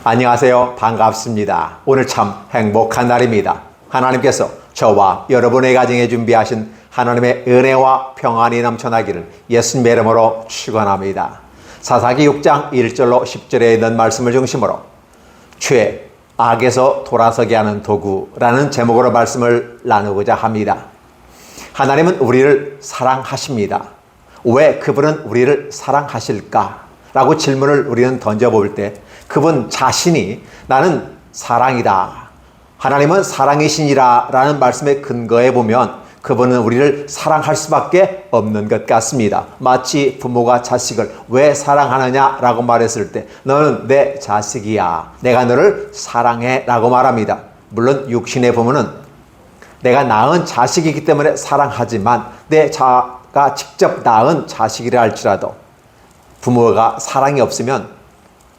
안녕하세요. 반갑습니다. 오늘 참 행복한 날입니다. 하나님께서 저와 여러분의 가정에 준비하신 하나님의 은혜와 평안이 넘쳐나기를 예수님의 이름으로 축원합니다. 사사기 6장 1절로 10절에 있는 말씀을 중심으로 죄, 악에서 돌아서게 하는 도구라는 제목으로 말씀을 나누고자 합니다. 하나님은 우리를 사랑하십니다. 왜 그분은 우리를 사랑하실까? 라고 질문을 우리는 던져볼 때 그분 자신이 나는 사랑이다. 하나님은 사랑이시니라 라는 말씀에 근거해 보면 그분은 우리를 사랑할 수밖에 없는 것 같습니다. 마치 부모가 자식을 왜 사랑하느냐 라고 말했을 때 너는 내 자식이야. 내가 너를 사랑해 라고 말합니다. 물론 육신의 부모는 내가 낳은 자식이기 때문에 사랑하지만 내 자가 직접 낳은 자식이라 할지라도 부모가 사랑이 없으면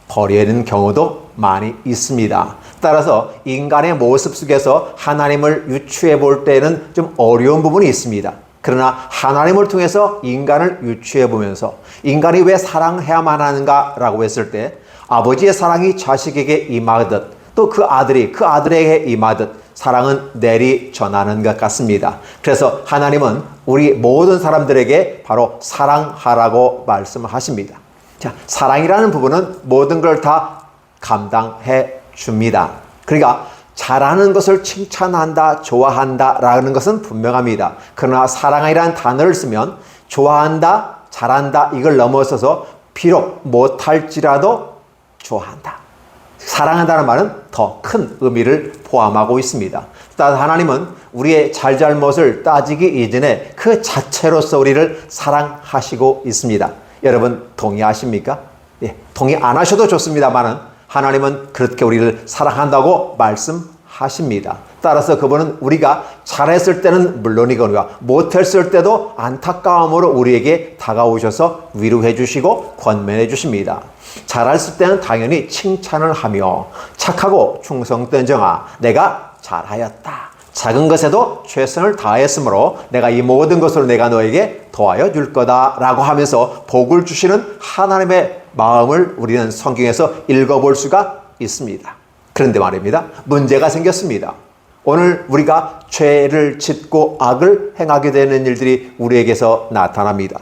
버리는 경우도 많이 있습니다. 따라서 인간의 모습 속에서 하나님을 유추해 볼 때는 좀 어려운 부분이 있습니다. 그러나 하나님을 통해서 인간을 유추해 보면서 인간이 왜 사랑해야만 하는가라고 했을 때 아버지의 사랑이 자식에게 임하듯 또 그 아들이 그 아들에게 임하듯 사랑은 내리 전하는 것 같습니다. 그래서 하나님은 우리 모든 사람들에게 바로 사랑하라고 말씀하십니다. 자, 사랑이라는 부분은 모든 걸 다 감당해 줍니다. 그러니까 잘하는 것을 칭찬한다, 좋아한다 라는 것은 분명합니다. 그러나 사랑이라는 단어를 쓰면 좋아한다, 잘한다 이걸 넘어서서 비록 못할지라도 좋아한다. 사랑한다는 말은 더 큰 의미를 포함하고 있습니다. 따라서 하나님은 우리의 잘잘못을 따지기 이전에 그 자체로서 우리를 사랑하시고 있습니다. 여러분 동의하십니까? 예, 동의 안 하셔도 좋습니다만은 하나님은 그렇게 우리를 사랑한다고 말씀하십니다. 따라서 그분은 우리가 잘했을 때는 물론이거니와 못했을 때도 안타까움으로 우리에게 다가오셔서 위로해 주시고 권면해 주십니다. 잘했을 때는 당연히 칭찬을 하며 착하고 충성된 정아 내가 잘하였다. 작은 것에도 최선을 다했으므로 내가 이 모든 것으로 내가 너에게 도와여 줄 거다 라고 하면서 복을 주시는 하나님의 마음을 우리는 성경에서 읽어볼 수가 있습니다. 그런데 말입니다. 문제가 생겼습니다. 오늘 우리가 죄를 짓고 악을 행하게 되는 일들이 우리에게서 나타납니다.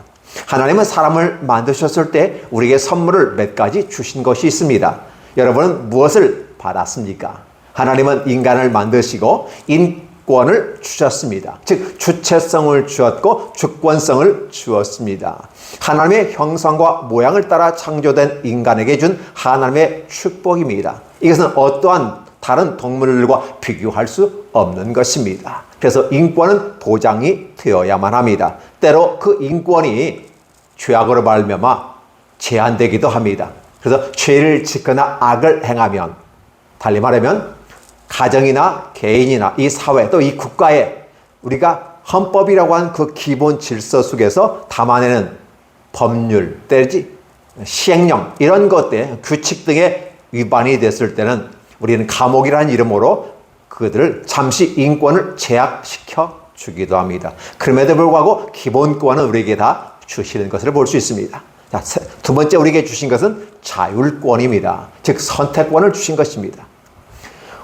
하나님은 사람을 만드셨을 때 우리에게 선물을 몇 가지 주신 것이 있습니다. 여러분은 무엇을 받았습니까? 하나님은 인간을 만드시고 인권을 주셨습니다. 즉 주체성을 주었고 주권성을 주었습니다. 하나님의 형상과 모양을 따라 창조된 인간에게 준 하나님의 축복입니다. 이것은 어떠한 다른 동물들과 비교할 수 없는 것입니다. 그래서 인권은 보장이 되어야만 합니다. 때로 그 인권이 죄악으로 말미암아 제한되기도 합니다. 그래서 죄를 짓거나 악을 행하면 달리 말하면 가정이나 개인이나 이 사회 또 이 국가에 우리가 헌법이라고 하는 그 기본 질서 속에서 담아내는 법률, 때지 시행령 이런 것들 규칙 등의 위반이 됐을 때는 우리는 감옥이라는 이름으로 그들을 잠시 인권을 제약시켜 주기도 합니다. 그럼에도 불구하고 기본권은 우리에게 다 주시는 것을 볼 수 있습니다. 자, 두 번째 우리에게 주신 것은 자율권입니다. 즉 선택권을 주신 것입니다.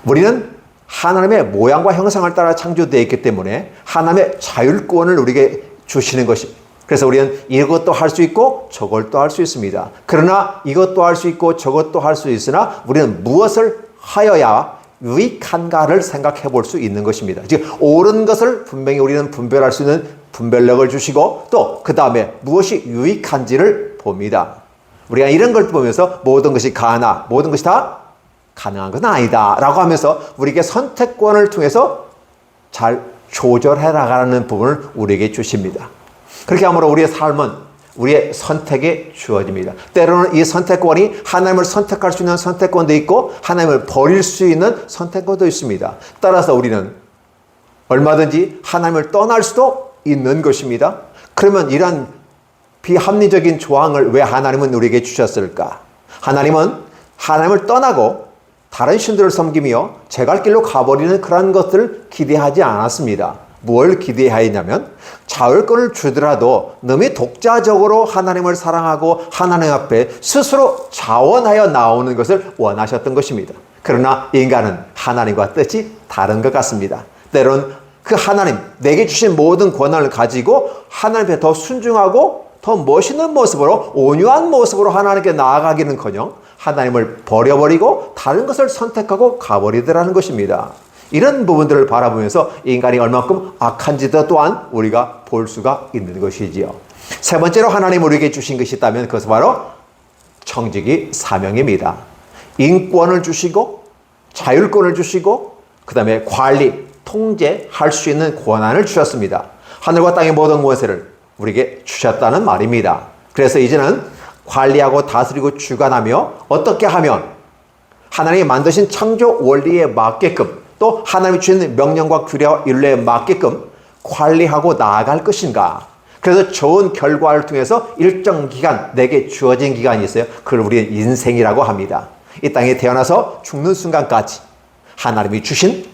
우리는 하나님의 모양과 형상을 따라 창조되어 있기 때문에 하나님의 자율권을 우리에게 주시는 것입니다. 그래서 우리는 이것도 할 수 있고 저것도 할 수 있습니다. 그러나 이것도 할 수 있고 저것도 할 수 있으나 우리는 무엇을 하여야 유익한가를 생각해 볼 수 있는 것입니다. 즉 옳은 것을 분명히 우리는 분별할 수 있는 분별력을 주시고 또 그 다음에 무엇이 유익한지를 봅니다. 우리가 이런 걸 보면서 모든 것이 가나 모든 것이 다 가능한 건 아니다 라고 하면서 우리에게 선택권을 통해서 잘 조절해 나가는 부분을 우리에게 주십니다. 그렇게 함으로 우리의 삶은 우리의 선택에 주어집니다. 때로는 이 선택권이 하나님을 선택할 수 있는 선택권도 있고 하나님을 버릴 수 있는 선택권도 있습니다. 따라서 우리는 얼마든지 하나님을 떠날 수도 있는 것입니다. 그러면 이런 비합리적인 조항을 왜 하나님은 우리에게 주셨을까? 하나님은 하나님을 떠나고 다른 신들을 섬기며 제갈 길로 가버리는 그런 것들을 기대하지 않았습니다. 뭘 기대하였냐면 자율권을 주더라도 너무 독자적으로 하나님을 사랑하고 하나님 앞에 스스로 자원하여 나오는 것을 원하셨던 것입니다. 그러나 인간은 하나님과 뜻이 다른 것 같습니다. 때론 그 하나님, 내게 주신 모든 권한을 가지고 하나님 앞에 더 순종하고 더 멋있는 모습으로, 온유한 모습으로 하나님께 나아가기는커녕 하나님을 버려버리고 다른 것을 선택하고 가버리더라는 것입니다. 이런 부분들을 바라보면서 인간이 얼마큼 악한지도 또한 우리가 볼 수가 있는 것이지요. 세 번째로 하나님 우리에게 주신 것이 있다면 그것은 바로 청지기 사명입니다. 인권을 주시고 자율권을 주시고 그 다음에 관리, 통제할 수 있는 권한을 주셨습니다. 하늘과 땅의 모든 권세를 우리에게 주셨다는 말입니다. 그래서 이제는 관리하고 다스리고 주관하며 어떻게 하면 하나님이 만드신 창조 원리에 맞게끔 또 하나님이 주신 명령과 규례와 율례에 맞게끔 관리하고 나아갈 것인가. 그래서 좋은 결과를 통해서 일정 기간, 내게 주어진 기간이 있어요. 그걸 우리는 인생이라고 합니다. 이 땅에 태어나서 죽는 순간까지 하나님이 주신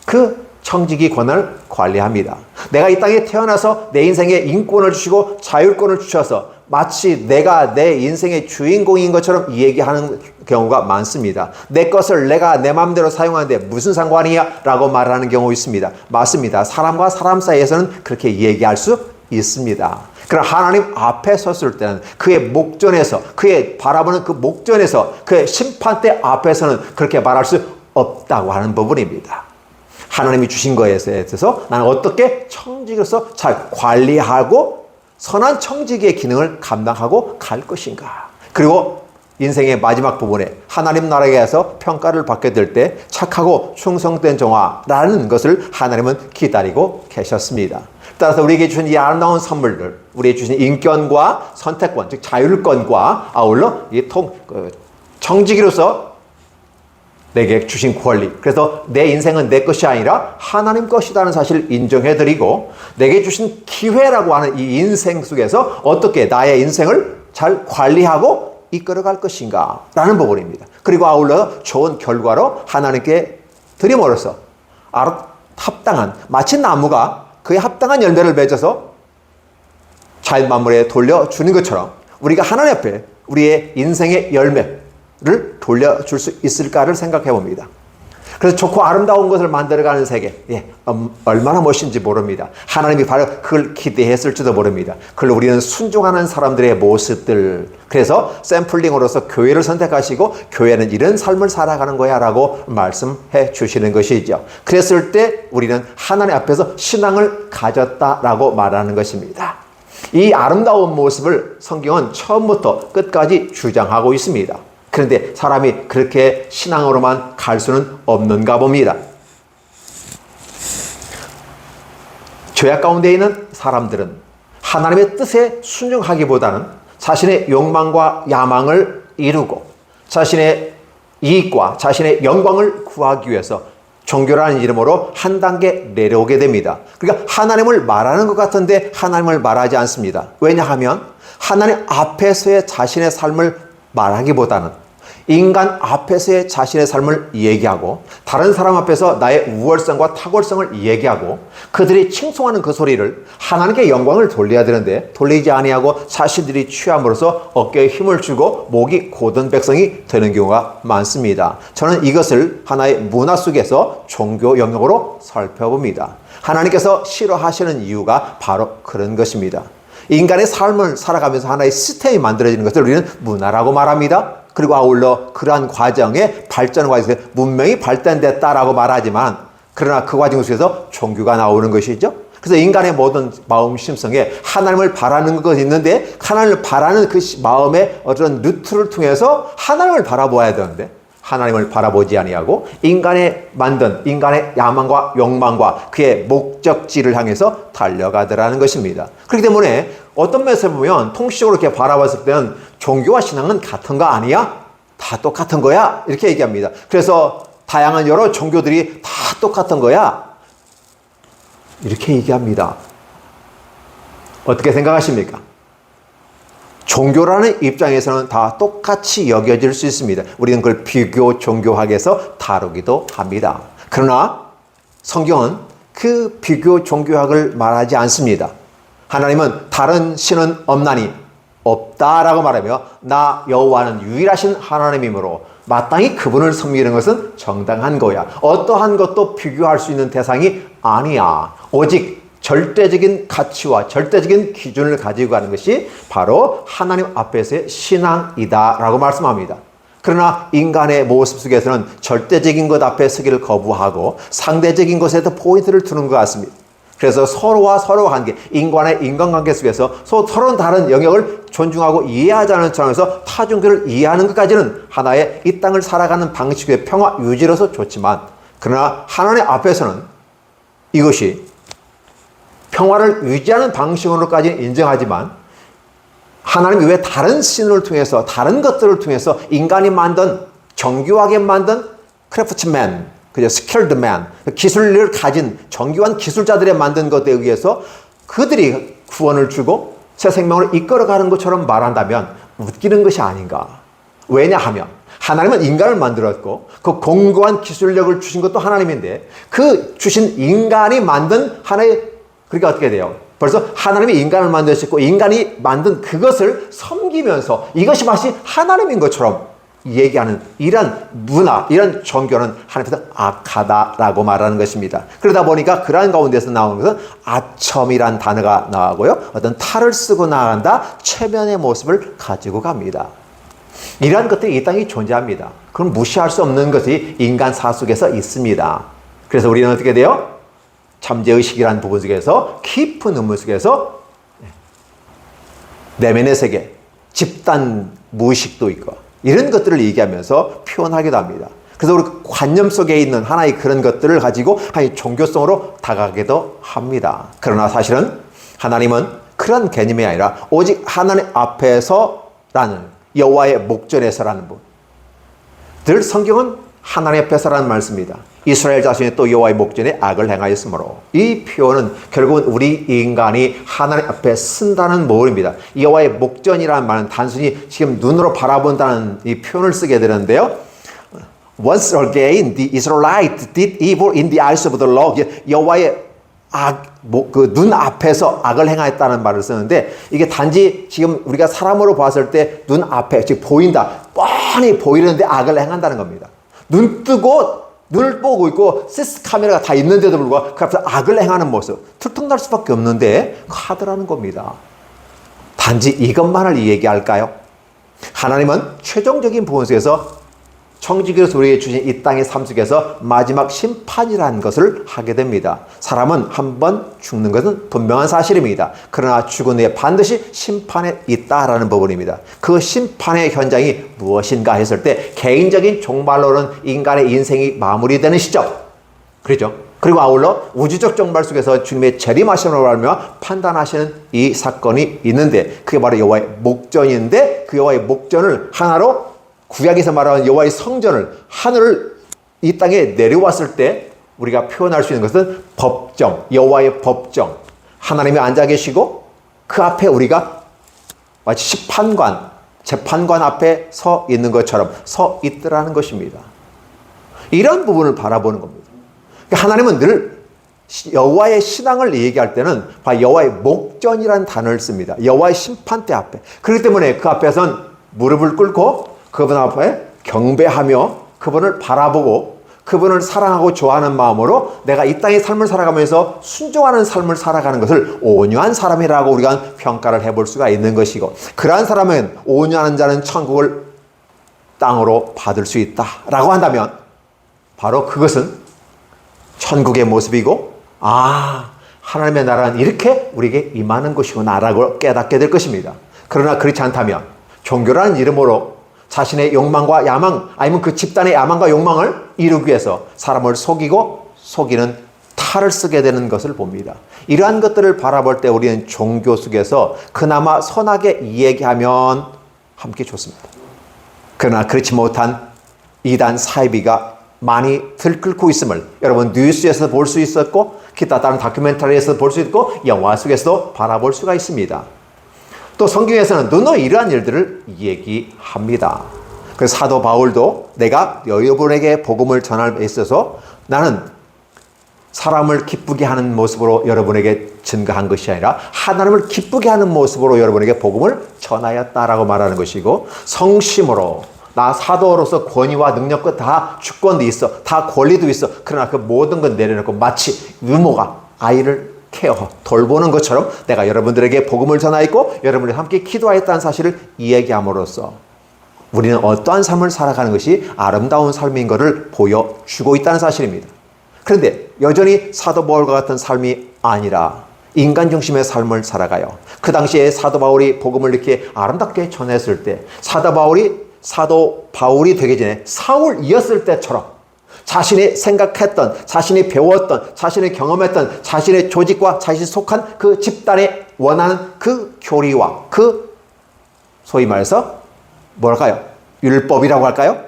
그 청지기 권한을 관리합니다. 내가 이 땅에 태어나서 내 인생에 인권을 주시고 자율권을 주셔서 마치 내가 내 인생의 주인공인 것처럼 얘기하는 경우가 많습니다. 내 것을 내가 내 마음대로 사용하는데 무슨 상관이야? 라고 말하는 경우 있습니다. 맞습니다. 사람과 사람 사이에서는 그렇게 얘기할 수 있습니다. 그러나 하나님 앞에 섰을 때는 그의 목전에서, 그의 바라보는 그 목전에서, 그의 심판대 앞에서는 그렇게 말할 수 없다고 하는 부분입니다. 하나님이 주신 것에 대해서 나는 어떻게 청지기로서 잘 관리하고 선한 청지기의 기능을 감당하고 갈 것인가. 그리고 인생의 마지막 부분에 하나님 나라에서 평가를 받게 될 때 착하고 충성된 종아라는 것을 하나님은 기다리고 계셨습니다. 따라서 우리에게 주신 이 아름다운 선물들, 우리에게 주신 인권과 선택권, 즉 자율권과 아울러 이 청지기로서 내게 주신 권리, 그래서 내 인생은 내 것이 아니라 하나님 것이라는 사실을 인정해드리고 내게 주신 기회라고 하는 이 인생 속에서 어떻게 나의 인생을 잘 관리하고 이끌어갈 것인가 라는 부분입니다. 그리고 아울러 좋은 결과로 하나님께 드림으로써 합당한, 마치 나무가 그에 합당한 열매를 맺어서 자연 만물에 돌려주는 것처럼 우리가 하나님 앞에 우리의 인생의 열매를 돌려줄 수 있을까를 생각해 봅니다. 그래서 좋고 아름다운 것을 만들어가는 세계, 얼마나 멋진지 모릅니다. 하나님이 바로 그걸 기대했을지도 모릅니다. 그걸 우리는 순종하는 사람들의 모습들, 그래서 샘플링으로서 교회를 선택하시고 교회는 이런 삶을 살아가는 거야 라고 말씀해 주시는 것이죠. 그랬을 때 우리는 하나님 앞에서 신앙을 가졌다라고 말하는 것입니다. 이 아름다운 모습을 성경은 처음부터 끝까지 주장하고 있습니다. 그런데 사람이 그렇게 신앙으로만 갈 수는 없는가 봅니다. 죄악 가운데 있는 사람들은 하나님의 뜻에 순종하기보다는 자신의 욕망과 야망을 이루고 자신의 이익과 자신의 영광을 구하기 위해서 종교라는 이름으로 한 단계 내려오게 됩니다. 그러니까 하나님을 말하는 것 같은데 하나님을 말하지 않습니다. 왜냐하면 하나님 앞에서의 자신의 삶을 말하기보다는 인간 앞에서의 자신의 삶을 얘기하고 다른 사람 앞에서 나의 우월성과 탁월성을 얘기하고 그들이 칭송하는 그 소리를 하나님께 영광을 돌려야 되는데 돌리지 아니하고 자신들이 취함으로써 어깨에 힘을 주고 목이 고든 백성이 되는 경우가 많습니다. 저는 이것을 하나의 문화 속에서 종교 영역으로 살펴봅니다. 하나님께서 싫어하시는 이유가 바로 그런 것입니다. 인간의 삶을 살아가면서 하나의 시스템이 만들어지는 것을 우리는 문화라고 말합니다. 그리고 아울러 그러한 과정의 발전 과정에서 문명이 발전됐다라고 말하지만 그러나 그 과정 속에서 종교가 나오는 것이죠. 그래서 인간의 모든 마음 심성에 하나님을 바라는 것이 있는데 하나님을 바라는 그 마음의 어떤 루트를 통해서 하나님을 바라보아야 되는데 하나님을 바라보지 아니하고 인간의 만든 인간의 야망과 욕망과 그의 목적지를 향해서 달려가더라는 것입니다. 그렇기 때문에 어떤 면에서 보면 통식적으로 이렇게 바라봤을 때는 종교와 신앙은 같은 거 아니야? 다 똑같은 거야? 이렇게 얘기합니다. 그래서 다양한 여러 종교들이 다 똑같은 거야? 이렇게 얘기합니다. 어떻게 생각하십니까? 종교라는 입장에서는 다 똑같이 여겨질 수 있습니다. 우리는 그걸 비교 종교학에서 다루기도 합니다. 그러나 성경은 그 비교 종교학을 말하지 않습니다. 하나님은 다른 신은 없나니 없다라고 말하며 나 여호와는 유일하신 하나님이므로 마땅히 그분을 섬기는 것은 정당한 거야. 어떠한 것도 비교할 수 있는 대상이 아니야. 오직 절대적인 가치와 절대적인 기준을 가지고 가는 것이 바로 하나님 앞에서의 신앙이다라고 말씀합니다. 그러나 인간의 모습 속에서는 절대적인 것 앞에 서기를 거부하고 상대적인 것에도 포인트를 두는 것 같습니다. 그래서 서로와 서로 관계, 인간의 인간관계 속에서 서로 다른 영역을 존중하고 이해하자는 차원에서 타종교를 이해하는 것까지는 하나의 이 땅을 살아가는 방식의 평화 유지로서 좋지만, 그러나 하나님 앞에서는 이것이 평화를 유지하는 방식으로까지 인정하지만 하나님 외에 다른 신을 통해서 다른 것들을 통해서 인간이 만든 정교하게 만든 크래프트맨, 그죠? 스킬드맨, 기술을 가진 정교한 기술자들의 만든 것에 의해서 그들이 구원을 주고 새 생명을 이끌어가는 것처럼 말한다면 웃기는 것이 아닌가. 왜냐하면 하나님은 인간을 만들었고 그 공고한 기술력을 주신 것도 하나님인데 그 주신 인간이 만든 하나의, 그러니까 어떻게 돼요? 벌써 하나님이 인간을 만드셨고 인간이 만든 그것을 섬기면서 이것이 마치 하나님인 것처럼 얘기하는 이런 문화, 이런 종교는 하나님께서 악하다라고 말하는 것입니다. 그러다 보니까 그러한 가운데서 나오는 것은 아첨이란 단어가 나오고요. 어떤 탈을 쓰고 나간다, 체면의 모습을 가지고 갑니다. 이러한 것들이 이 땅에 존재합니다. 그럼 무시할 수 없는 것이 인간사 속에서 있습니다. 그래서 우리는 어떻게 돼요? 잠재의식이라는 부분 속에서 깊은 의문 속에서 내면의 세계, 집단 무의식도 있고 이런 것들을 얘기하면서 표현하기도 합니다. 그래서 우리 관념 속에 있는 하나의 그런 것들을 가지고 하나의 종교성으로 다가가기도 합니다. 그러나 사실은 하나님은 그런 개념이 아니라 오직 하나님 앞에서라는, 여호와의 목전에서라는 분. 늘 성경은 하나님 앞에서라는 말씀입니다. 이스라엘 자손이 또 여호와의 목전에 악을 행하였으므로, 이 표현은 결국은 우리 인간이 하나님 앞에 쓴다는 모습입니다. 여호와의 목전이라는 말은 단순히 지금 눈으로 바라본다는 이 표현을 쓰게 되는데요. Once again, the Israelites did evil in the eyes of the Lord. 여호와의 그 눈 앞에서 악을 행하였다는 말을 쓰는데, 이게 단지 지금 우리가 사람으로 봤을 때 눈 앞에, 즉 보인다, 뻔히 보이는데 악을 행한다는 겁니다. 눈 뜨고 눈을 보고 있고 CCTV 카메라가 다 있는데도 불구하고 그 앞에서 악을 행하는 모습, 들통날 수밖에 없는데 하더라는 겁니다. 단지 이것만을 얘기할까요? 하나님은 최종적인 부분 속에서 청지기로서 우리에게 주신 이 땅의 삶 속에서 마지막 심판이라는 것을 하게 됩니다. 사람은 한 번 죽는 것은 분명한 사실입니다. 그러나 죽은 후에 반드시 심판에 있다라는 부분입니다. 그 심판의 현장이 무엇인가 했을 때 개인적인 종말로는 인간의 인생이 마무리되는 시점, 그렇죠? 그리고 아울러 우주적 종말 속에서 주님의 재림하심으로 말하며 판단하시는 이 사건이 있는데, 그게 바로 여호와의 목전인데, 그 여호와의 목전을 하나로 구약에서 말하는 여호와의 성전을, 하늘을 이 땅에 내려왔을 때 우리가 표현할 수 있는 것은 법정, 여호와의 법정, 하나님이 앉아 계시고 그 앞에 우리가 마치 심판관, 재판관 앞에 서 있는 것처럼 서 있더라는 것입니다. 이런 부분을 바라보는 겁니다. 하나님은 늘 여호와의 신앙을 얘기할 때는 여호와의 목전이라는 단어를 씁니다. 여호와의 심판대 앞에. 그렇기 때문에 그 앞에서는 무릎을 꿇고 그분 앞에 경배하며 그분을 바라보고 그분을 사랑하고 좋아하는 마음으로 내가 이 땅의 삶을 살아가면서 순종하는 삶을 살아가는 것을 온유한 사람이라고 우리가 평가를 해볼 수가 있는 것이고, 그러한 사람은, 온유하는 자는 천국을 땅으로 받을 수 있다라고 한다면 바로 그것은 천국의 모습이고, 하나님의 나라는 이렇게 우리에게 임하는 것이구나라고 깨닫게 될 것입니다. 그러나 그렇지 않다면 종교라는 이름으로 자신의 욕망과 야망, 아니면 그 집단의 야망과 욕망을 이루기 위해서 사람을 속이는 탈을 쓰게 되는 것을 봅니다. 이러한 것들을 바라볼 때 우리는 종교 속에서 그나마 선하게 얘기하면 함께 좋습니다. 그러나 그렇지 못한 이단 사이비가 많이 들끓고 있음을 여러분 뉴스에서 볼 수 있었고, 기타 다른 다큐멘터리에서 볼 수 있고, 영화 속에서도 바라볼 수가 있습니다. 또 성경에서는 누누이 이러한 일들을 얘기합니다. 그래서 사도 바울도 내가 여러분에게 복음을 전함에 있어서 나는 사람을 기쁘게 하는 모습으로 여러분에게 증거한 것이 아니라 하나님을 기쁘게 하는 모습으로 여러분에게 복음을 전하였다라고 말하는 것이고, 성심으로 나 사도로서 권위와 능력과 다 주권도 있어, 다 권리도 있어. 그러나 그 모든 건 내려놓고 마치 유모가 아이를 돌보는 것처럼 내가 여러분들에게 복음을 전하였고 여러분이 함께 기도하였다는 사실을 이야기함으로써 우리는 어떠한 삶을 살아가는 것이 아름다운 삶인 것을 보여주고 있다는 사실입니다. 그런데 여전히 사도 바울과 같은 삶이 아니라 인간 중심의 삶을 살아가요. 그 당시에 사도 바울이 복음을 이렇게 아름답게 전했을 때 사도 바울이 되기 전에 사울이었을 때처럼 자신이 생각했던, 자신이 배웠던, 자신이 경험했던 자신의 조직과 자신이 속한 그 집단에 원하는 그 교리와 그 소위 말해서 뭐랄까요? 율법이라고 할까요?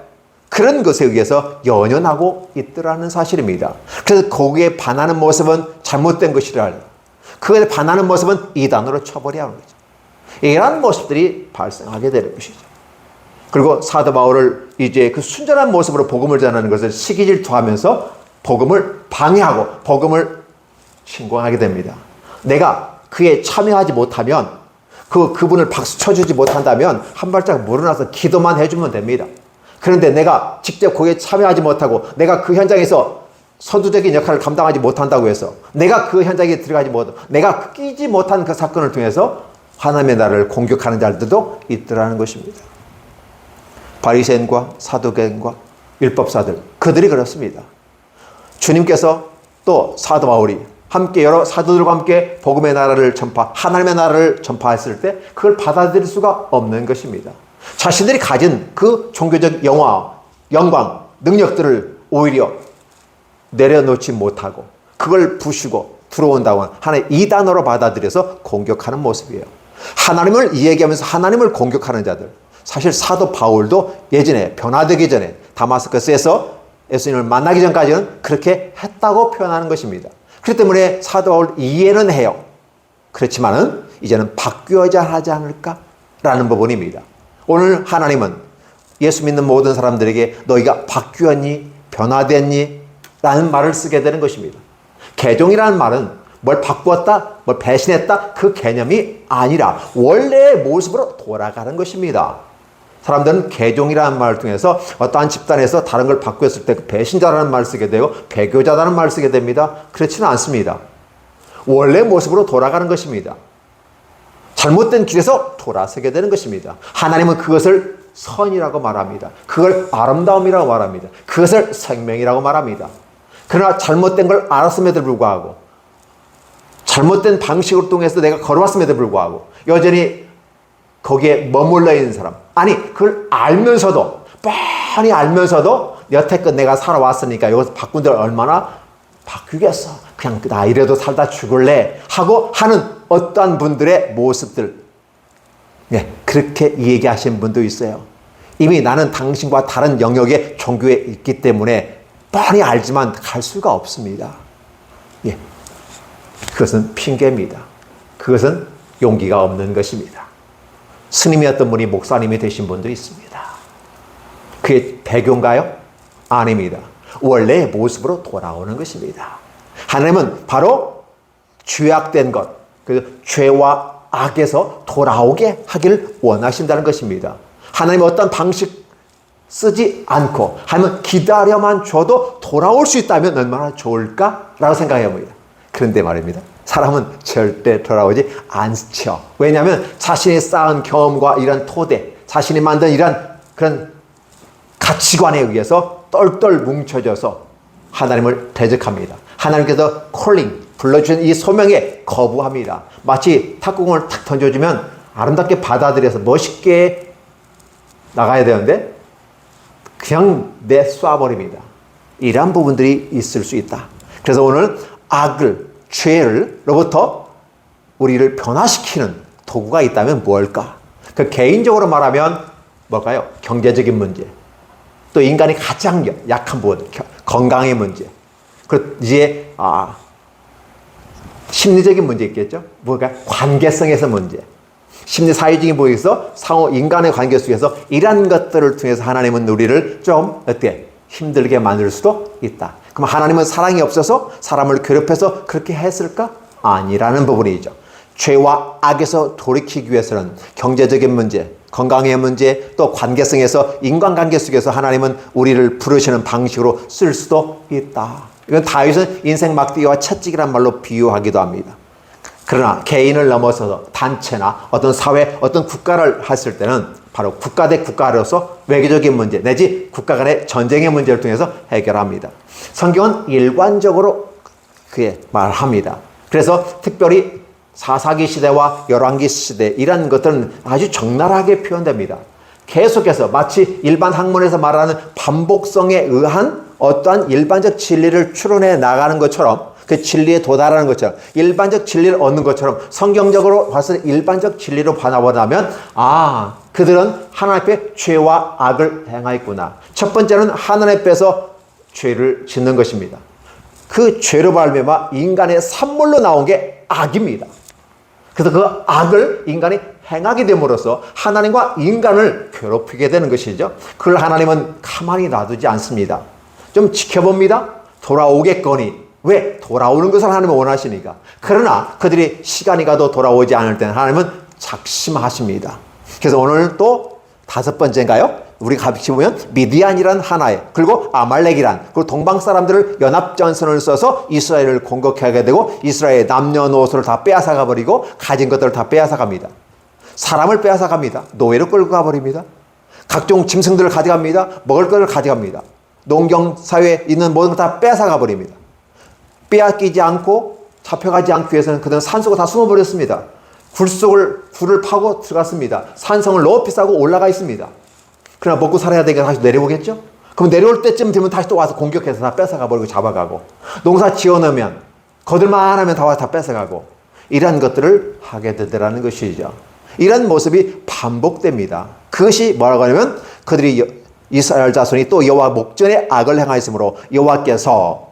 그런 것에 의해서 연연하고 있더라는 사실입니다. 그래서 거기에 반하는 모습은 잘못된 것이라, 그것에 반하는 모습은 이단으로 쳐버려야 하는 거죠. 이러한 모습들이 발생하게 되는 것이죠. 그리고 사도 바울을 이제 그 순전한 모습으로 복음을 전하는 것을 시기질투하면서 복음을 방해하고 복음을 신공하게 됩니다. 내가 그에 참여하지 못하면, 그분을 박수 쳐주지 못한다면 한 발짝 물러나서 기도만 해주면 됩니다. 그런데 내가 직접 거기에 참여하지 못하고 내가 그 현장에서 선두적인 역할을 감당하지 못한다고 해서 내가 그 현장에 들어가지 못하고 내가 끼지 못한 그 사건을 통해서 하나님의 나라를 공격하는 자들도 있더라는 것입니다. 바리새인과 사두개인과 율법사들, 그들이 그렇습니다. 주님께서 또 사도 바울이 함께 여러 사도들과 함께 복음의 나라를 하나님의 나라를 전파했을 때 그걸 받아들일 수가 없는 것입니다. 자신들이 가진 그 종교적 영광, 능력들을 오히려 내려놓지 못하고 그걸 부수고 들어온다고 하나의 이단으로 받아들여서 공격하는 모습이에요. 하나님을 이야기하면서 하나님을 공격하는 자들. 사실 사도 바울도 예전에 변화되기 전에 다마스커스에서 예수님을 만나기 전까지는 그렇게 했다고 표현하는 것입니다. 그렇기 때문에 사도 바울 이해는 해요. 그렇지만은 이제는 바뀌어야 하지 않을까라는 부분입니다. 오늘 하나님은 예수 믿는 모든 사람들에게 너희가 바뀌었니? 변화됐니? 라는 말을 쓰게 되는 것입니다. 개종이라는 말은 뭘 바꾸었다, 뭘 배신했다, 그 개념이 아니라 원래의 모습으로 돌아가는 것입니다. 사람들은 개종이라는 말을 통해서 어떠한 집단에서 다른 걸 바꾸었을 때 배신자라는 말을 쓰게 되고 배교자라는 말을 쓰게 됩니다. 그렇지는 않습니다. 원래 모습으로 돌아가는 것입니다. 잘못된 길에서 돌아서게 되는 것입니다. 하나님은 그것을 선이라고 말합니다. 그걸 아름다움이라고 말합니다. 그것을 생명이라고 말합니다. 그러나 잘못된 걸 알았음에도 불구하고 잘못된 방식을 통해서 내가 걸어왔음에도 불구하고 여전히 거기에 머물러 있는 사람, 아니 그걸 알면서도 뻔히 알면서도 여태껏 내가 살아왔으니까 여기서 바꾼 데를 얼마나 바뀌겠어, 그냥 나 이래도 살다 죽을래 하고 하는 어떠한 분들의 모습들, 그렇게 얘기하시는 분도 있어요. 이미 나는 당신과 다른 영역의 종교에 있기 때문에 뻔히 알지만 갈 수가 없습니다. 그것은 핑계입니다. 그것은 용기가 없는 것입니다. 스님이었던 분이 목사님이 되신 분도 있습니다. 그게 배교인가요? 아닙니다. 원래의 모습으로 돌아오는 것입니다. 하나님은 바로 죄악된 것, 그 죄와 악에서 돌아오게 하기를 원하신다는 것입니다. 하나님은 어떤 방식 쓰지 않고 하나님은 기다려만 줘도 돌아올 수 있다면 얼마나 좋을까라고 생각해봅니다. 그런데 말입니다. 사람은 절대 돌아오지 않죠. 왜냐하면 자신이 쌓은 경험과 이런 토대, 자신이 만든 이런 그런 가치관에 의해서 똘똘 뭉쳐져서 하나님을 대적합니다. 하나님께서 불러주신 이 소명에 거부합니다. 마치 탁구공을 탁 던져주면 아름답게 받아들여서 멋있게 나가야 되는데 그냥 쏴버립니다. 이러한 부분들이 있을 수 있다. 그래서 오늘 죄로부터 우리를 변화시키는 도구가 있다면 뭘까? 그 개인적으로 말하면 뭘까요? 경제적인 문제. 또 인간이 가장 약한 부분, 건강의 문제. 그리고 이제 심리적인 문제 있겠죠? 뭘까요? 관계성에서 문제. 심리 사회적인 부분에서 상호 인간의 관계 속에서 이러한 것들을 통해서 하나님은 우리를 좀 어떻게 힘들게 만들 수도 있다. 그럼 하나님은 사랑이 없어서 사람을 괴롭혀서 그렇게 했을까? 아니라는 부분이죠. 죄와 악에서 돌이키기 위해서는 경제적인 문제, 건강의 문제, 또 관계성에서 인간관계 속에서 하나님은 우리를 부르시는 방식으로 쓸 수도 있다. 이건 다윗은 인생 막대기와 채찍이란 말로 비유하기도 합니다. 그러나 개인을 넘어서서 단체나 어떤 사회, 어떤 국가를 했을 때는 바로 국가 대 국가로서 외교적인 문제 내지 국가 간의 전쟁의 문제를 통해서 해결합니다. 성경은 일관적으로 그에 말합니다. 그래서 특별히 사사기 시대와 열왕기 시대 이런 것들은 아주 적나라하게 표현됩니다. 계속해서 마치 일반 학문에서 말하는 반복성에 의한 어떠한 일반적 진리를 추론해 나가는 것처럼 그 진리에 도달하는 것처럼 일반적 진리를 얻는 것처럼 성경적으로 봐서 일반적 진리로 바라보면 그들은 하나님 앞에 죄와 악을 행하였구나. 첫 번째는 하나님 앞에서 죄를 짓는 것입니다. 그 죄로 말미암아 인간의 산물로 나온 게 악입니다. 그래서 그 악을 인간이 행하게 됨으로써 하나님과 인간을 괴롭히게 되는 것이죠. 그걸 하나님은 가만히 놔두지 않습니다. 좀 지켜봅니다. 돌아오겠거니. 왜? 돌아오는 것을 하나님은 원하시니까. 그러나 그들이 시간이 가도 돌아오지 않을 때는 하나님은 작심하십니다. 그래서 오늘 또 5번째인가요? 우리 같이 보면 미디안이란 하나에, 그리고 아말렉이란, 그리고 동방 사람들을 연합전선을 써서 이스라엘을 공격하게 되고 이스라엘의 남녀노소를 다 빼앗아가 버리고 가진 것들을 다 빼앗아갑니다. 사람을 빼앗아갑니다. 노예로 끌고 가버립니다. 각종 짐승들을 가져갑니다. 먹을 것을 가져갑니다. 농경사회에 있는 모든 걸 다 빼앗아가 버립니다. 빼앗기지 않고 잡혀가지 않기 위해서는 그들은 산속을 다 숨어버렸습니다. 굴을 파고 들어갔습니다. 산성을 높이 쌓고 올라가 있습니다. 그러나 먹고 살아야 되니까 다시 내려오겠죠? 그럼 내려올 때쯤 되면 다시 또 와서 공격해서 다 뺏어가 버리고 잡아가고, 농사 지어놓으면 거들만 하면 다 와서 다 뺏어가고, 이런 것들을 하게 되더라는 것이죠. 이런 모습이 반복됩니다. 그것이 뭐라고 하냐면 그들이 이스라엘 자손이 또 여호와 목전에 악을 행하였으므로 여호와께서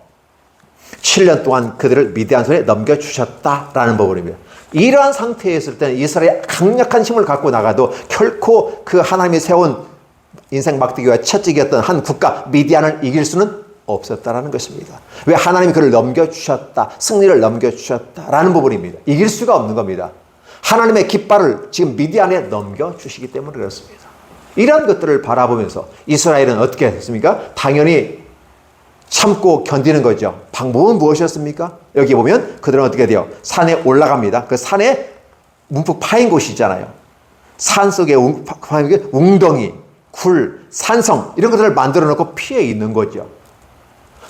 7년 동안 그들을 미디안 손에 넘겨주셨다라는 부분입니다. 이러한 상태에 있을 때는 이스라엘이 강력한 힘을 갖고 나가도 결코 그 하나님이 세운 인생 막대기와 채찍이었던 한 국가 미디안을 이길 수는 없었다라는 것입니다. 왜? 하나님이 그를 넘겨주셨다, 승리를 넘겨주셨다라는 부분입니다. 이길 수가 없는 겁니다. 하나님의 깃발을 지금 미디안에 넘겨주시기 때문에 그렇습니다. 이런 것들을 바라보면서 이스라엘은 어떻게 했습니까? 당연히 참고 견디는 거죠. 방법은 무엇이었습니까? 여기 보면 그들은 어떻게 돼요? 산에 올라갑니다. 그 산에 움푹 파인 곳이 있잖아요. 산 속에 웅덩이, 굴, 산성 이런 것들을 만들어 놓고 피해 있는 거죠.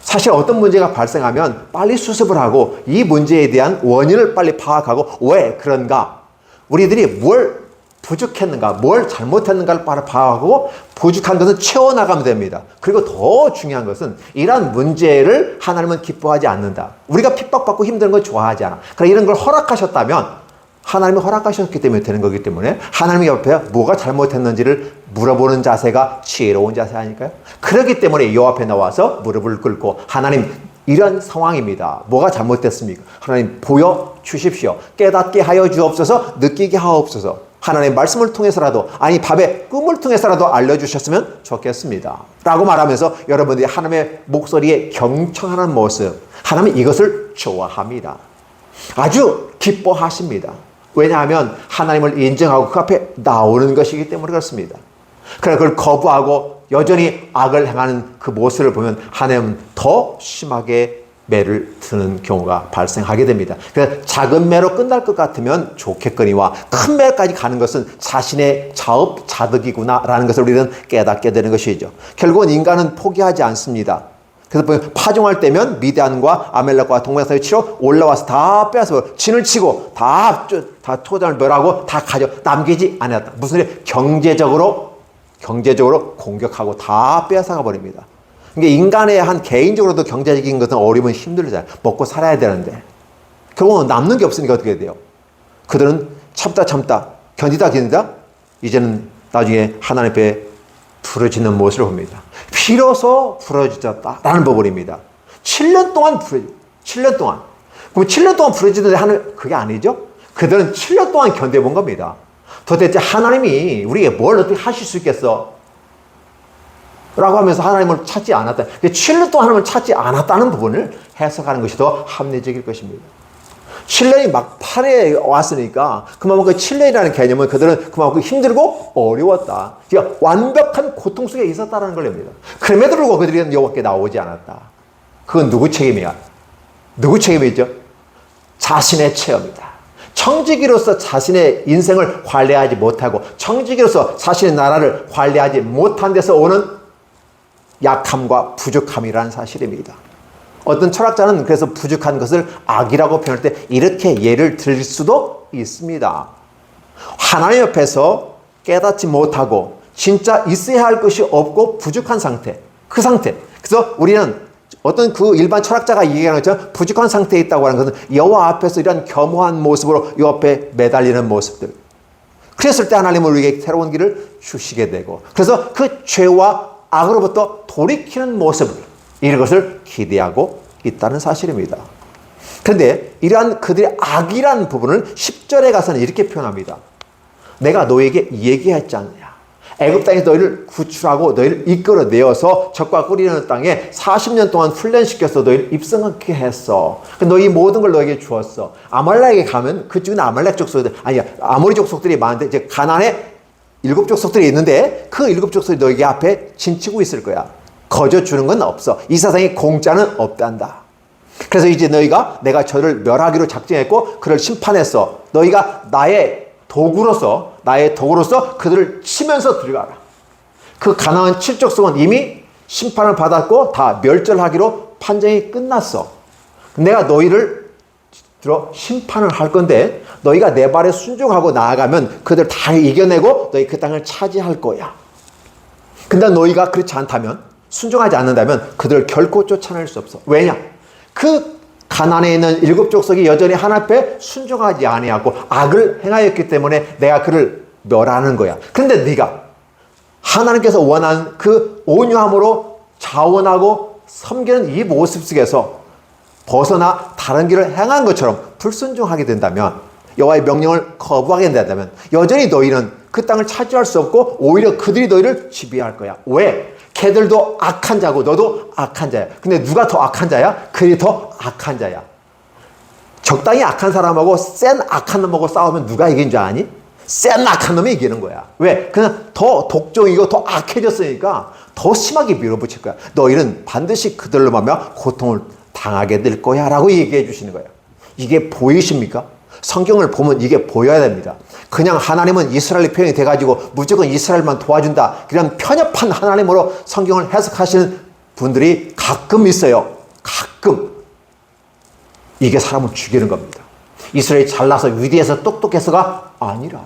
사실 어떤 문제가 발생하면 빨리 수습을 하고 이 문제에 대한 원인을 빨리 파악하고 왜 그런가? 우리들이 뭘 부족했는가, 뭘 잘못했는가를 빨리 파악하고 부족한 것은 채워나가면 됩니다. 그리고 더 중요한 것은 이러한 문제를 하나님은 기뻐하지 않는다. 우리가 핍박받고 힘든 걸 좋아하지 않아. 그러나 이런 걸 허락하셨다면 하나님이 허락하셨기 때문에 되는 거기 때문에 하나님의 옆에 뭐가 잘못했는지를 물어보는 자세가 지혜로운 자세 아닐까요? 그렇기 때문에 여호와 앞에 나와서 무릎을 꿇고 하나님 이런 상황입니다. 뭐가 잘못됐습니까? 하나님 보여주십시오. 깨닫게 하여 주옵소서, 느끼게 하옵소서. 하나님의 말씀을 통해서라도 아니 밤에 꿈을 통해서라도 알려주셨으면 좋겠습니다. 라고 말하면서 여러분들이 하나님의 목소리에 경청하는 모습, 하나님은 이것을 좋아합니다. 아주 기뻐하십니다. 왜냐하면 하나님을 인정하고 그 앞에 나오는 것이기 때문에 그렇습니다. 그러나 그걸 거부하고 여전히 악을 행하는 그 모습을 보면 하나님은 더 심하게 매를 드는 경우가 발생하게 됩니다. 그래서 작은 매로 끝날 것 같으면 좋겠거니와 큰 매까지 가는 것은 자신의 자업자득이구나라는 것을 우리는 깨닫게 되는 것이죠. 결국은 인간은 포기하지 않습니다. 그래서 파종할 때면 미디안과 아멜렉과 동방사를 치러 올라와서 다 빼앗아 진을 치고 다 토장을 멸하고 다 가져 남기지 않았다. 무슨 소리? 경제적으로 공격하고 다 빼앗아가 버립니다. 그러니까 인간의 한 개인적으로도 경제적인 것은 어려우면 힘들잖아요. 먹고 살아야 되는데 결국은 남는 게 없으니까 어떻게 돼요? 그들은 참다 견디다 이제는 나중에 하나님 앞에 부러지는 모습을 봅니다. 비로소 부러졌다라는 부분입니다. 7년 동안 부러지. 7년 동안. 그럼 7년 동안 부러지는데 하는 그게 아니죠? 그들은 7년 동안 견뎌본 겁니다. 도대체 하나님이 우리에게 뭘 어떻게 하실 수 있겠어? 라고 하면서 하나님을 찾지 않았다. 칠년도 하나님을 찾지 않았다는 부분을 해석하는 것이 더 합리적일 것입니다. 7년이 막판에 왔으니까 그만큼 그 7년이라는 개념은 그들은 그만큼 힘들고 어려웠다. 그러니까 완벽한 고통 속에 있었다는 걸 냅니다. 그럼에도 불구하고 그들이 여호와께 나오지 않았다. 그건 누구 책임이야? 누구 책임이죠? 자신의 체험이다. 청지기로서 자신의 인생을 관리하지 못하고 청지기로서 자신의 나라를 관리하지 못한 데서 오는 약함과 부족함이라는 사실입니다. 어떤 철학자는 그래서 부족한 것을 악이라고 표현할 때 이렇게 예를 들 수도 있습니다. 하나님 옆에서 깨닫지 못하고 진짜 있어야 할 것이 없고 부족한 상태, 그 상태. 그래서 우리는 어떤 그 일반 철학자가 얘기하는 것처럼 부족한 상태에 있다고 하는 것은 여호와 앞에서 이런 겸허한 모습으로 요 앞에 매달리는 모습들. 그랬을 때 하나님은 우리에게 새로운 길을 주시게 되고, 그래서 그 죄와 악으로부터 돌이키는 모습을, 이것을 기대하고 있다는 사실입니다. 그런데 이러한 그들의 악이라는 부분을 10절에 가서는 이렇게 표현합니다. 내가 너에게 얘기했지 않느냐. 애굽 땅에서 너희를 구출하고 너희를 이끌어내어서 적과 꿀이는 땅에 40년 동안 훈련시켜서 너희를 입성하게 했어. 너희 모든 걸 너에게 주었어. 아말렉에 가면 그쪽은 아말렉 족속들, 아니야, 아모리 족속들이 많은데 이제 가나안에 7 족속들이 있는데 그 7 족속이 너에게 앞에 진치고 있을 거야. 거저 주는 건 없어. 이 세상에 공짜는 없단다. 그래서 이제 내가 저를 멸하기로 작정했고 그를 심판했어. 너희가 나의 도구로서 그들을 치면서 들어가라. 그 가나안 7족속은 이미 심판을 받았고 다 멸절하기로 판정이 끝났어. 내가 너희를 심판을 할 건데 너희가 내 발에 순종하고 나아가면 그들 다 이겨내고 너희 그 땅을 차지할 거야. 근데 너희가 그렇지 않다면, 순종하지 않는다면 그들을 결코 쫓아낼 수 없어. 왜냐? 그 가나안에 있는 7 족속이 여전히 하나님 앞에 순종하지 아니하고 악을 행하였기 때문에 내가 그를 멸하는 거야. 그런데 네가 하나님께서 원하는 그 온유함으로 자원하고 섬기는 이 모습 속에서 벗어나 다른 길을 행한 것처럼 불순종하게 된다면, 여호와의 명령을 거부하게 된다면 여전히 너희는 그 땅을 차지할 수 없고 오히려 그들이 너희를 지배할 거야. 왜? 걔들도 악한 자고 너도 악한 자야. 근데 누가 더 악한 자야? 그들이 더 악한 자야. 적당히 악한 사람하고 센 악한 놈하고 싸우면 누가 이긴 줄 아니? 센 악한 놈이 이기는 거야. 왜? 그냥 더 독종이고 더 악해졌으니까 더 심하게 밀어붙일 거야. 너희는 반드시 그들로 말미암아 고통을 당하게 될 거야 라고 얘기해 주시는 거예요. 이게 보이십니까? 성경을 보면 이게 보여야 됩니다. 그냥 하나님은 이스라엘 편이 돼가지고 무조건 이스라엘만 도와준다, 이런 편협한 하나님으로 성경을 해석하시는 분들이 가끔 있어요. 가끔. 이게 사람을 죽이는 겁니다. 이스라엘이 잘나서 위대해서 똑똑해서가 아니라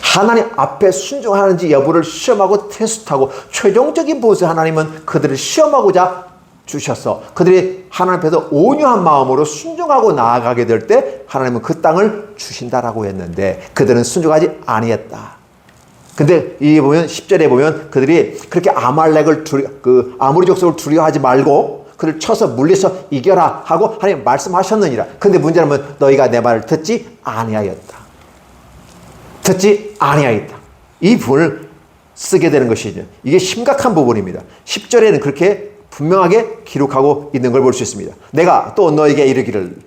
하나님 앞에 순종하는지 여부를 시험하고 테스트하고 최종적인 보수에 하나님은 그들을 시험하고자 주셔서 그들이 하나님 앞에서 온유한 마음으로 순종하고 나아가게 될 때 하나님은 그 땅을 주신다라고 했는데 그들은 순종하지 아니했다. 근데 이 보면 10절에 보면 그들이 그렇게 아말렉을 아모리 족속을 두려워하지 말고 그를 쳐서 물리쳐 이겨라 하고 하나님 말씀하셨느니라. 근데 문제는 뭐냐면 너희가 내 말을 듣지 아니하였다. 듣지 아니하였다. 이 부분을 쓰게 되는 것이죠. 이게 심각한 부분입니다. 10절에는 그렇게 분명하게 기록하고 있는 걸 볼 수 있습니다. 내가 또 너에게 이르기를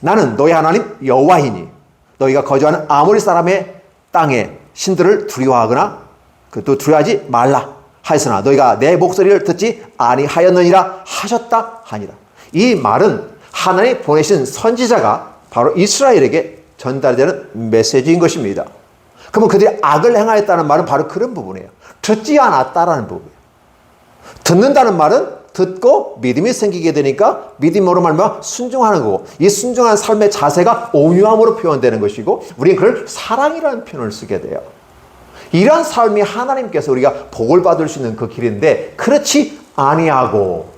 나는 너희 하나님 여호와이니 너희가 거주하는 아모리 사람의 땅에 신들을 두려워하거나 또 두려워하지 말라 하였으나 너희가 내 목소리를 듣지 아니하였느니라 하셨다 하니라. 이 말은 하나님 보내신 선지자가 바로 이스라엘에게 전달되는 메시지인 것입니다. 그러면 그들이 악을 행하였다는 말은 바로 그런 부분이에요. 듣지 않았다라는 부분이에요. 듣는다는 말은 듣고 믿음이 생기게 되니까 믿음으로 말미암아 순종하는 거고, 이 순종한 삶의 자세가 온유함으로 표현되는 것이고 우리는 그걸 사랑이라는 표현을 쓰게 돼요. 이러한 삶이 하나님께서 우리가 복을 받을 수 있는 그 길인데 그렇지 아니하고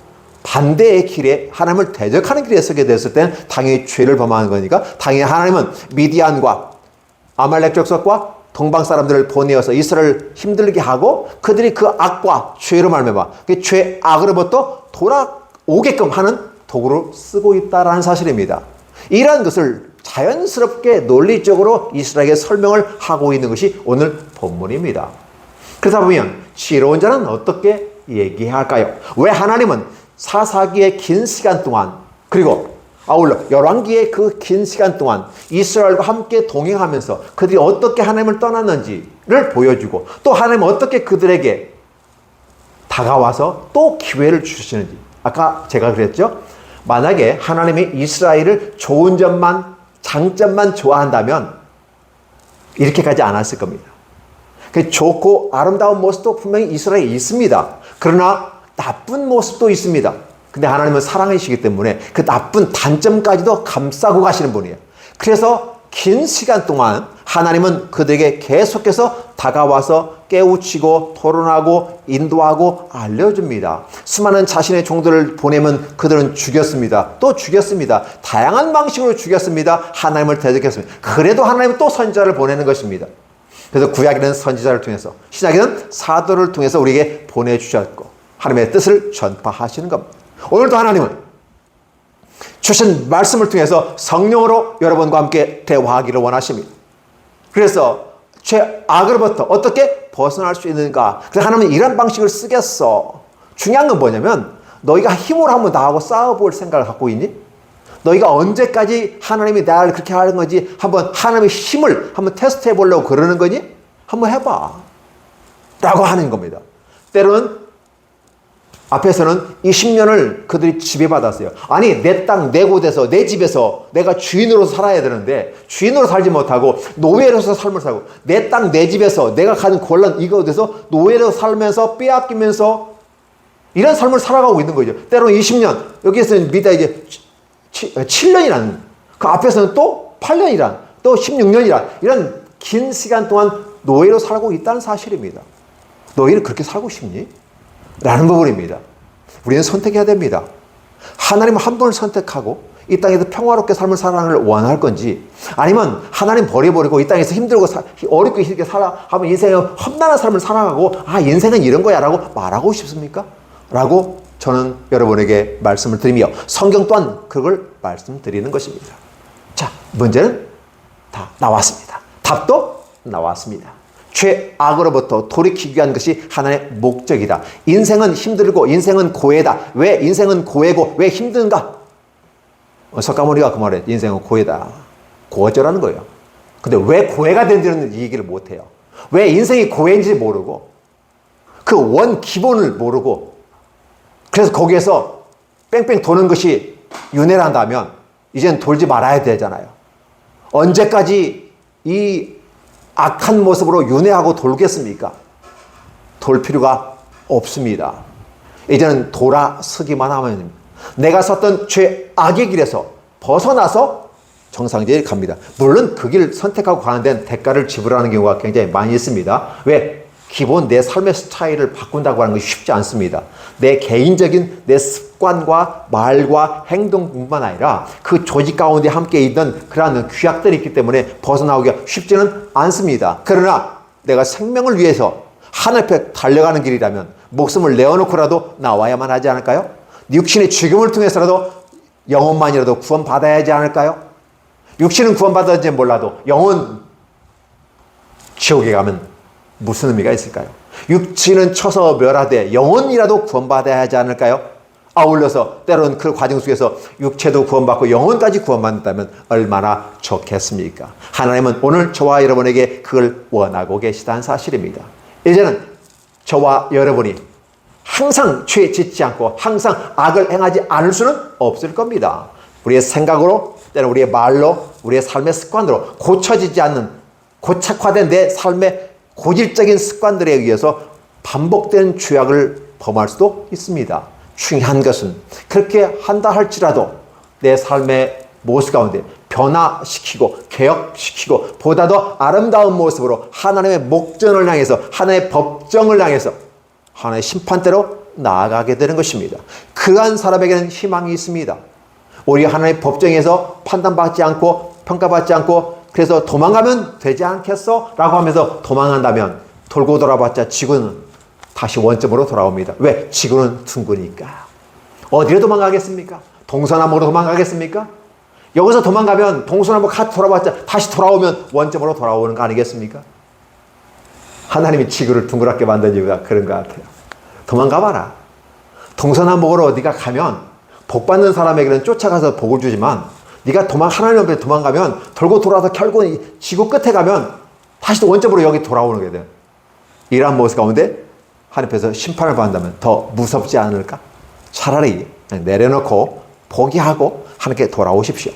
반대의 길에 하나님을 대적하는 길에 서게 됐을 때는 당연히 죄를 범하는 거니까 당연히 하나님은 미디안과 아말렉 족속과 동방 사람들을 보내어서 이스라엘을 힘들게 하고 그들이 그 악과 죄로 말미암아 그 죄 악으로부터 돌아오게끔 하는 도구로 쓰고 있다라는 사실입니다. 이러한 것을 자연스럽게 논리적으로 이스라엘에게 설명을 하고 있는 것이 오늘 본문입니다. 그러다 보면 지혜로운 자는 어떻게 얘기해야 할까요? 왜 하나님은 사사기의 긴 시간 동안, 그리고 아울러 열왕기의 그 긴 시간 동안 이스라엘과 함께 동행하면서 그들이 어떻게 하나님을 떠났는지를 보여주고, 또 하나님은 어떻게 그들에게 다가와서 또 기회를 주시는지. 아까 제가 그랬죠? 만약에 하나님이 이스라엘을 좋은 점만, 장점만 좋아한다면 이렇게까지 안 했을 겁니다. 좋고 아름다운 모습도 분명히 이스라엘에 있습니다. 그러나 나쁜 모습도 있습니다. 근데 하나님은 사랑이시기 때문에 그 나쁜 단점까지도 감싸고 가시는 분이에요. 그래서 긴 시간 동안 하나님은 그들에게 계속해서 다가와서 깨우치고 토론하고 인도하고 알려줍니다. 수많은 자신의 종들을 보내면 그들은 죽였습니다. 또 죽였습니다. 다양한 방식으로 죽였습니다. 하나님을 대적했습니다. 그래도 하나님은 또 선지자를 보내는 것입니다. 그래서 구약에는 선지자를 통해서, 신약에는 사도를 통해서 우리에게 보내주셨고 하나님의 뜻을 전파하시는 겁니다. 오늘도 하나님은 주신 말씀을 통해서 성령으로 여러분과 함께 대화하기를 원하십니다. 그래서 죄악으로부터 어떻게 벗어날 수 있는가? 그래서 하나님은 이런 방식을 쓰겠어. 중요한 건 뭐냐면, 너희가 힘으로 한번 나하고 싸워볼 생각을 갖고 있니? 너희가 언제까지 하나님이 나를 그렇게 하는 건지 한번 하나님의 힘을 한번 테스트해 보려고 그러는 거니? 한번 해봐 라고 하는 겁니다. 때로는 앞에서는 20년을 그들이 지배받았어요. 아니, 내 땅, 내 곳에서, 내 집에서 내가 주인으로서 살아야 되는데 주인으로 살지 못하고 노예로서 삶을 살고, 내 땅, 내 집에서 내가 가진 곤란 이곳에서 노예로 살면서 빼앗기면서 이런 삶을 살아가고 있는 거죠. 때로는 20년, 여기에서는 mida 이제 7년이라는, 그 앞에서는 또 8년이란, 또 16년이란 이런 긴 시간 동안 노예로 살고 있다는 사실입니다. 너희는 그렇게 살고 싶니? 라는 부분입니다. 우리는 선택해야 됩니다. 하나님 한 분을 선택하고 이 땅에서 평화롭게 삶을 살아가는 걸 원할 건지, 아니면 하나님 버려버리고 이 땅에서 힘들고 어렵게 이렇게 살아가면 인생의 험난한 삶을 살아가고, 아, 인생은 이런 거야 라고 말하고 싶습니까? 라고 저는 여러분에게 말씀을 드리며 성경 또한 그걸 말씀드리는 것입니다. 자, 문제는 다 나왔습니다. 답도 나왔습니다. 죄악으로부터 돌이키기 위한 것이 하나님의 목적이다. 인생은 힘들고 인생은 고해다. 왜 인생은 고해고 왜 힘든가? 석가모니가 그 말에 인생은 고해다. 고어쩌라는 거예요. 근데 왜 고해가 된지는 이 얘기를 못해요. 왜 인생이 고해인지 모르고 그 원 기본을 모르고, 그래서 거기에서 뺑뺑 도는 것이 윤회란다면 이젠 돌지 말아야 되잖아요. 언제까지 이 악한 모습으로 윤회하고 돌겠습니까? 돌 필요가 없습니다. 이제는 돌아서기만 하면 됩니다. 내가 섰던 죄악의 길에서 벗어나서 정상지에 갑니다. 물론 그 길을 선택하고 가는 데는 대가를 지불하는 경우가 굉장히 많이 있습니다. 왜? 기본 내 삶의 스타일을 바꾼다고 하는 것이 쉽지 않습니다. 내 개인적인 내 습관과 말과 행동뿐만 아니라 그 조직 가운데 함께 있는 그러한 규약들이 있기 때문에 벗어나오기가 쉽지는 않습니다. 그러나 내가 생명을 위해서 하늘 앞에 달려가는 길이라면 목숨을 내어놓고라도 나와야만 하지 않을까요? 육신의 죽음을 통해서라도 영혼만이라도 구원받아야 하지 않을까요? 육신은 구원받았는지 몰라도 영혼 지옥에 가면 무슨 의미가 있을까요? 육신은 쳐서 멸하되 영혼이라도 구원받아야 하지 않을까요? 아울러서 때로는 그 과정 속에서 육체도 구원받고 영혼까지 구원받는다면 얼마나 좋겠습니까? 하나님은 오늘 저와 여러분에게 그걸 원하고 계시다는 사실입니다. 이제는 저와 여러분이 항상 죄에 짓지 않고 항상 악을 행하지 않을 수는 없을 겁니다. 우리의 생각으로, 때로는 우리의 말로, 우리의 삶의 습관으로 고쳐지지 않는 고착화된 내 삶의 고질적인 습관들에 의해서 반복된 죄악을 범할 수도 있습니다. 중요한 것은 그렇게 한다 할지라도 내 삶의 모습 가운데 변화시키고 개혁시키고 보다 더 아름다운 모습으로 하나님의 목전을 향해서, 하나님의 법정을 향해서 하나님의 심판대로 나아가게 되는 것입니다. 그러한 사람에게는 희망이 있습니다. 우리 하나님의 법정에서 판단받지 않고 평가받지 않고 그래서 도망가면 되지 않겠어? 라고 하면서 도망한다면 돌고 돌아봤자 지구는 다시 원점으로 돌아옵니다. 왜? 지구는 둥그니까. 어디로 도망가겠습니까? 동서남으로 도망가겠습니까? 여기서 도망가면 동서남으로 돌아봤자 다시 돌아오면 원점으로 돌아오는 거 아니겠습니까? 하나님이 지구를 둥그랗게 만든 이유가 그런 것 같아요. 도망가봐라. 동서남북으로 어디가 가면 복 받는 사람에게는 쫓아가서 복을 주지만 네가 하나님 앞에 도망가면 돌고 돌아서 결국 지구 끝에 가면 다시 또 원점으로 여기 돌아오는 게 돼요. 이러한 모습 가운데 하나님 앞에서 심판을 받는다면 더 무섭지 않을까? 차라리 그냥 내려놓고 포기하고 하나님께 돌아오십시오.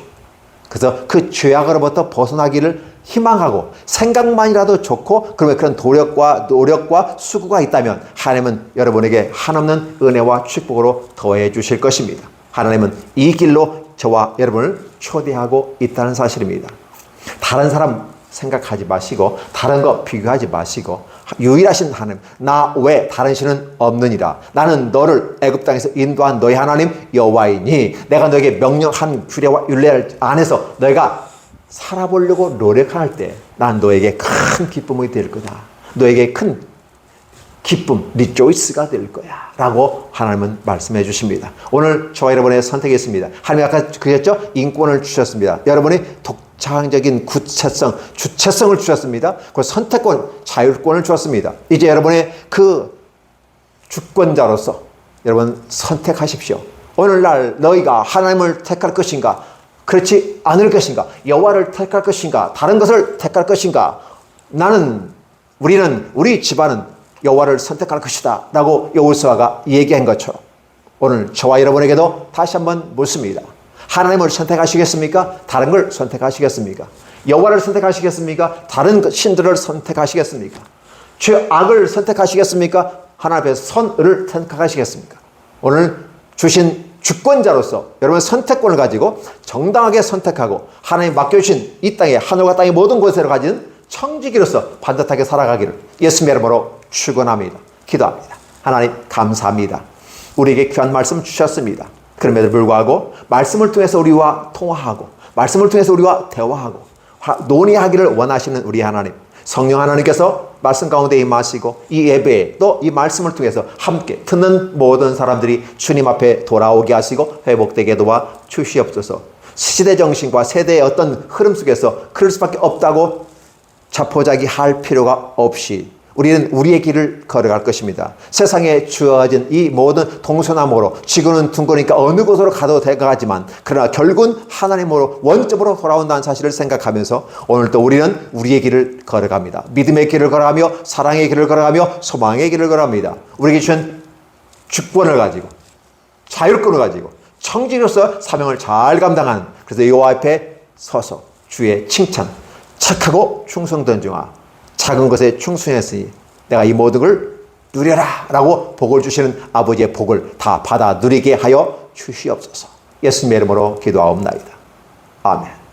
그래서 그 죄악으로부터 벗어나기를 희망하고 생각만이라도 좋고 그러면 그런 노력과 수고가 있다면 하나님은 여러분에게 한없는 은혜와 축복으로 더해 주실 것입니다. 하나님은 이 길로 저와 여러분을 초대하고 있다는 사실입니다. 다른 사람 생각하지 마시고 다른 거 비교하지 마시고 유일하신 하나님, 나 외 다른 신은 없느니라. 나는 너를 애굽 땅에서 인도한 너희 하나님 여호와이니 내가 너에게 명령한 규례와 율례 안에서 너희가 살아보려고 노력할 때 난 너에게 큰 기쁨이 될 거다. 너에게 큰 기쁨, 리조이스가 될 거야 라고 하나님은 말씀해 주십니다. 오늘 저와 여러분의 선택이 있습니다. 하나님 아까 그랬죠? 인권을 주셨습니다. 여러분이 독창적인 구체성, 주체성을 주셨습니다. 그 선택권, 자율권을 주었습니다. 이제 여러분의 그 주권자로서 여러분 선택하십시오. 오늘날 너희가 하나님을 택할 것인가? 그렇지 않을 것인가? 여호와를 택할 것인가? 다른 것을 택할 것인가? 우리 집안은 여호와를 선택할 것이다 라고 여호수아가 얘기한 것처럼 오늘 저와 여러분에게도 다시 한번 묻습니다. 하나님을 선택하시겠습니까? 다른 걸 선택하시겠습니까? 여호와를 선택하시겠습니까? 다른 신들을 선택하시겠습니까? 죄악을 선택하시겠습니까? 하나님 앞에서 선을 선택하시겠습니까? 오늘 주신 주권자로서 여러분 선택권을 가지고 정당하게 선택하고 하나님 맡겨주신 이 땅에 하늘과 땅의 모든 곳에로 가진 청지기로서 반듯하게 살아가기를 예수님의 이름으로 축원합니다. 기도합니다. 하나님 감사합니다. 우리에게 귀한 말씀 주셨습니다. 그럼에도 불구하고 말씀을 통해서 우리와 통화하고 말씀을 통해서 우리와 대화하고 논의하기를 원하시는 우리 하나님, 성령 하나님께서 말씀 가운데 임하시고 이 예배에 또 이 말씀을 통해서 함께 듣는 모든 사람들이 주님 앞에 돌아오게 하시고 회복되게 도와 주시옵소서. 시대 정신과 세대의 어떤 흐름 속에서 그럴 수밖에 없다고 자포자기할 필요가 없이 우리는 우리의 길을 걸어갈 것입니다. 세상에 주어진 이 모든 동서남으로 지구는 둥그러니까 어느 곳으로 가도 되가지만 그러나 결국은 하나님으로 원점으로 돌아온다는 사실을 생각하면서 오늘도 우리는 우리의 길을 걸어갑니다. 믿음의 길을 걸어가며 사랑의 길을 걸어가며 소망의 길을 걸어갑니다. 우리에게 주신 주권을 가지고 자율권을 가지고 청지로서 사명을 잘 감당하는 그래서 여호와 앞에 서서 주의 칭찬 착하고 충성된 종아 작은 것에 충성했으니 내가 이 모든 걸 누려라 라고 복을 주시는 아버지의 복을 다 받아 누리게 하여 주시옵소서. 예수님의 이름으로 기도하옵나이다. 아멘.